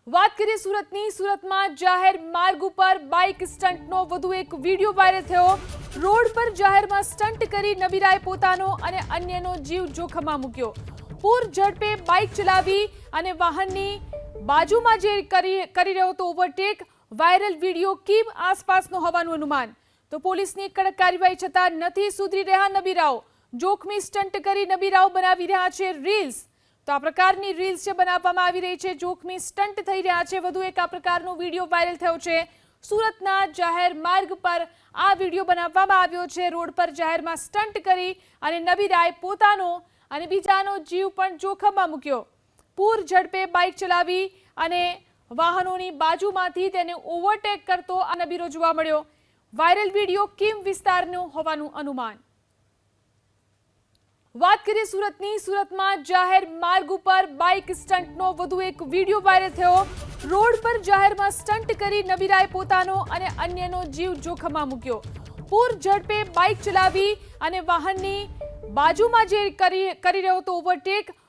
વાત કરીએ સુરતની સુરતમાં જાહેર માર્ગ ઉપર બાઇક સ્ટન્ટનો વધુ એક વિડિયો વાયરલ થયો। રોડ પર જાહેરમાં સ્ટન્ટ કરી નબીરાએ પોતાનો અને અન્યનો જીવ જોખમમાં મૂક્યો। પૂર ઝડપે બાઇક ચલાવી અને વાહનની બાજુમાં જે કરી રહ્યો હતો ઓવરટેક। વાયરલ વિડિયો કીમ આસપાસનો હોવાનું અનુમાન। તો પોલીસની કડક કાર્યવાહી છતાં નથી સુધરી રહ્યા નબીરાઓ। જોખમી સ્ટન્ટ કરી નબીરાઓ બનાવી રહ્યા છે રીલ્સ। તો આ પ્રકારની રીલ્સ જે બનાવવામાં આવી રહી છે, જોખમી સ્ટન્ટ થઈ રહ્યા છે। વધુ એક આ પ્રકારનો વિડિયો વાયરલ થયો છે। સુરતના જાહેર માર્ગ પર આ વિડિયો બનાવવામાં આવ્યો છે। રોડ પર જાહેરમાં સ્ટન્ટ કરી અને નબીરાએ પોતાનો અને બીજાનો જીવ પણ જોખમમાં મૂક્યો। પૂર ઝડપે બાઇક ચલાવી અને વાહનોની બાજુમાંથી તેને ઓવરટેક કરતો આ નબીરો જોવા મળ્યો। વાયરલ વિડિયો કીમ વિસ્તારનો હોવાનું અનુમાન। વાત કરીએ સુરતની સુરતમાં જાહેર માર્ગ ઉપર બાઇક સ્ટન્ટનો વધુ એક વિડિયો વાયરલ થયો। રોડ પર જાહેરમાં સ્ટન્ટ કરી નબીરાએ પોતાનો અને અન્યનો જીવ જોખમમાં મૂક્યો। પૂર ઝડપે બાઇક ચલાવી અને વાહનની બાજુમાં જે કરી રહ્યો હતો ઓવરટેક।